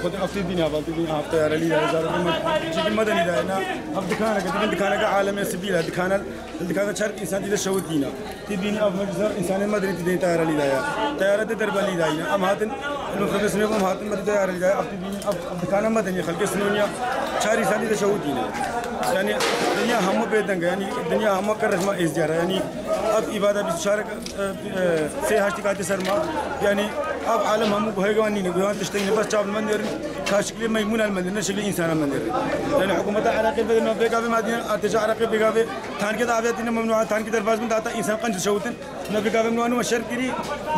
خود أفتي الدنيا بالتي الدنيا أفتي على لي هذا شيء مدني ده أنا أفضل كان عالمي سبيل هذا شرط إنسان إذا شو دينا تديني أفضل مجزر إنسان مدني تدين تيار لي ده تيار تدرب لي ده أم هاتن المفروض سنوم هاتن مدني تيار لي ده أفتي كان مدني خلق سنونيا شاري إنسان إذا شو دينا يعني الدنيا هم بيدنگ يعني الدنيا هم كرسمة إزديار يعني अब इबादत बिचारक से हास्टी का जसरमा यानी अब आलम हम बहेगवानी ने बहेगवान तश्तंग बस चावल मंदिर खासकली मैमून المنदिر नशली इंसान मंदिर यानी हुकूमत अराक़ी पे न बेगावे मादिन अतजा अराक़ी बेगावे थान के दावत ने ममनुआ थान की दरबार में दाता इंसान कंज शौतन न बेगावे ममनुआ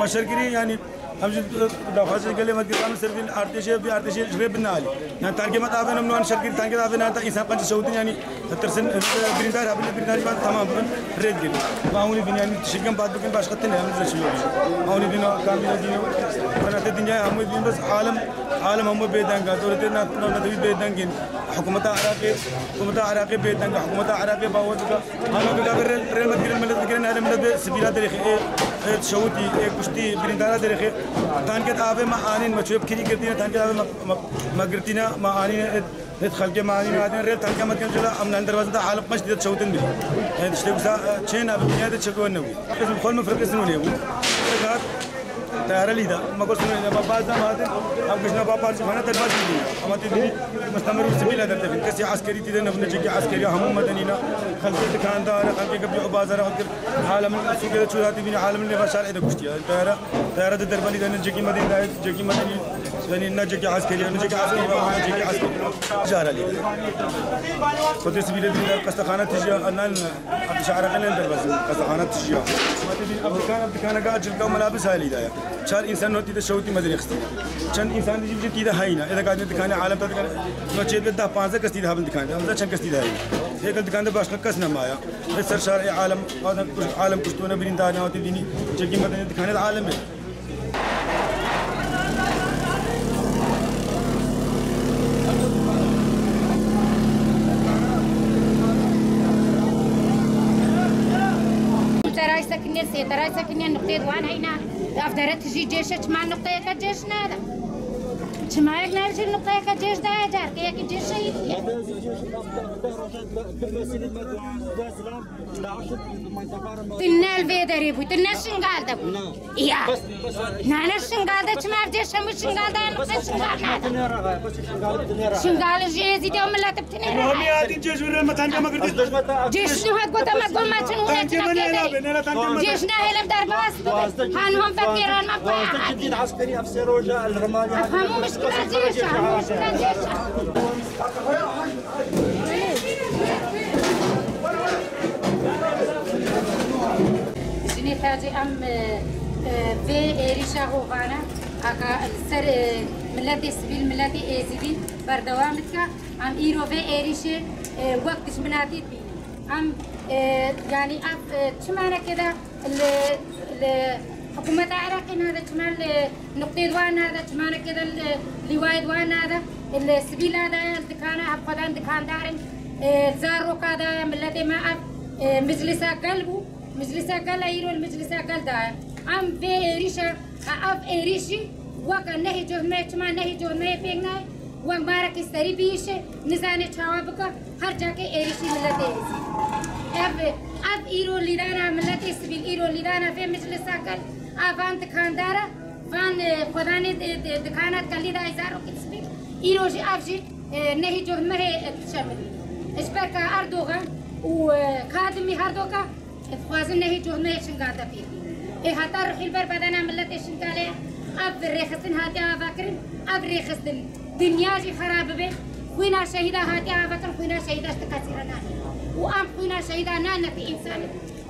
मशरकरी यानी हम जो दफाज के लिए मत काम सिर्फ आर्टिशियल शरीफ बनाली ना थान के मताबे ममनुआ शरकरी थान के दावे ना था इंसान कंज शौतन यानी तरसन बिरिंदार अपने बिरिंदार बात तमाम रेड के माउनी दुनिया में शिकम बात बुकिन बाश खत्ते नहीं हम जैसे माउनी दुनिया काम दुनिया बनाते दुनिया हम दिन बस عالم هم بيدنگا دولتنا نتوي بيدنگين حكومة عراقي بيدنگا حكومة عراقي باودگا هم بيقابل ريال مدريد الملد كرن هذا ملد سبيلا دريخي شوتي كشتي بريندارا دريخي تان كده آبه ما آنين ما شوب كذي كرتينا تان كده آبه ما كرتينا ما آنين ندخل كم آنين هذين ريال تان كم مدكن جلا أمن عند الوزن ده عالم مش تيجي شوتين بيه يعني تشتري بس شين أبو الدنيا ده شكوى النووي اسم خال مفرق اسمه هو تيار لي ده ما قصدي إن بابا زمان هذا أو كشنا بابا زمان هذا تبغى تدي أما تدي مستمر وسبيل هذا تفين كسي عسكري تدي نفنا جيكي عسكري هم مدنينا خلك دكاندار خلك قبل بازار خلك عالم السوق ده شو هاتي بين عالم اللي بشار إذا كشتي تيار ده دربالي ده نجيكي مدين ده جيكي مدني يعني نجيكي عسكري جارا لي خد سبيل ده قصدخانة تجي أنا شعرنا ندرب قصدخانة تجي ما تدي أبو كان قاعد جلقوا ملابس هاي ده شار إنسان نوتي ده شوتي مدري خستي شان إنسان يجيب تيدا هاينا إذا قاعد دكانة عالم تدكان نوتشيد بده بانزا كستي ده هبل دكانة هم ده شان كستي ده هاي هيك الدكانة باش نكسنا مايا السر شار عالم هذا عالم كشتونا بريندانا وتي ديني جيكي مدري دكانة عالم ترى ساكنين نقطة دوان هنا أفضل تجي جيشة مع نقطة كجيشنا هذا شما يقدر يجي نقطة كجيش ده جار كي يجي جيش شيء تنال بيدري بو تنال شنقال ده يا نانا شنقال ده شما جيش هم شنقال ده نقطة شنقال هذا شنقال جيزي ده وملا تبتني هم يادين جيش ولا متان كم قدرت جيش نهاد قطة ما تقول ما تنو جيشنا هلم درباس هانهم فكيران ما بقى جديد عسكري أفسر وجاء الرمال هم مشكلة جيش هم مشكلة جيش جني تاجي أم في ريشة غوغانا أكا سر ملتي سبيل ملتي إيزيدي بردوامتك أم إيرو في ريشة وقت مناتي أم يعني شمعنا كده حكومة العراقيين هذا شمال نقطة دوان هذا شمعنا كده اللواء دوان هذا السبيل هذا دكانة هبقدان دكان دارن زارو كذا ملتي ما مجلس قلبه مجلس قل يرو المجلس قل ده أم في ريشة أف ريشي وكان نهي جهمة شمال نهي جهمة بيننا ومارك استري بيشه نزانة شوابك هر جاكي ريشي ملتي अब इरो लिदाना मिलती सिविल इरो लिदाना वे मजलिस आकर आवान दुकानदारा वान खुदा ने दुकानात कली दा इजारों की सिविल इरो जी आप जी नहीं जो मरे शामिल इस पर का अर्दोगन وخادمي هردوكا خوازن नहीं जो मैं शिंगाता पी ए हाता रखिल पर बदना मिलते शिंगाले अब रेखसन हाते आवाकरन अब रेखसन दुनिया जी खराब बे خوينا شهيدا هاتي आवाकरन خوينا شهيدا استكاسرنا وأم خوينا شهيدا نانا في إنسان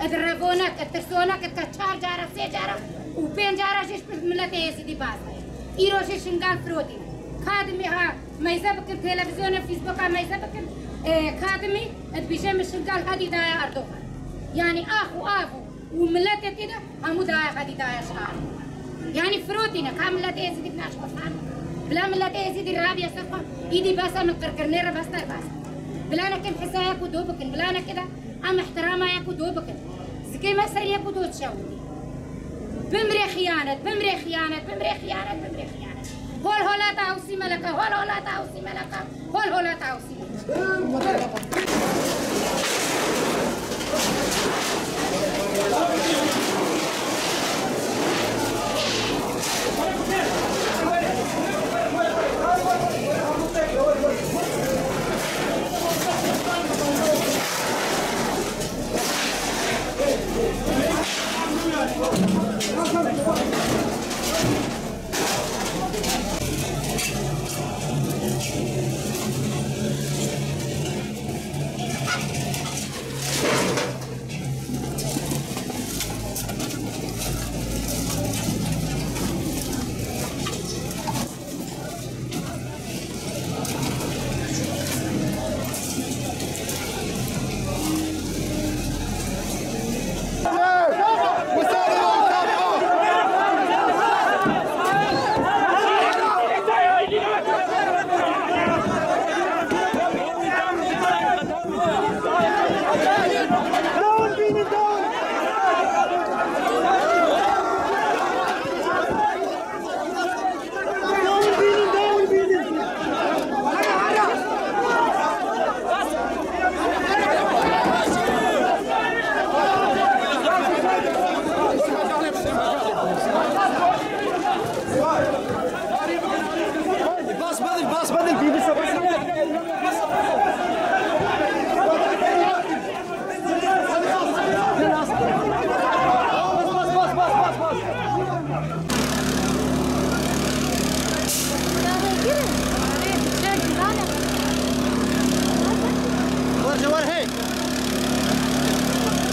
أدربونا كترسونا كتكشار جارا سي جارا وبين جارا شش ملتي سيدي باز إيروش شنغال فرودي خادمي ها ما يسبك التلفزيون فيسبوك ما يسبك خادمي أتبيشة من شنغال هذه دايا أردوها يعني أخو وملتي كده همو دايا هذه دايا شعار يعني فرودينا كاملتي سيدي بناش بفهم بلا ملتي سيدي الرابية سفا إيدي باسا من كركرنيرة باسا بلانا كم حساياك ودوبكن بلانا كده أم احتراماياك ودوبكن زكي ما سرياك ودوت شاودي بمري خيانة هول هولا تاوسي ملكا هول هولا تاوسي ملكا هول هولا تاوسي ملكا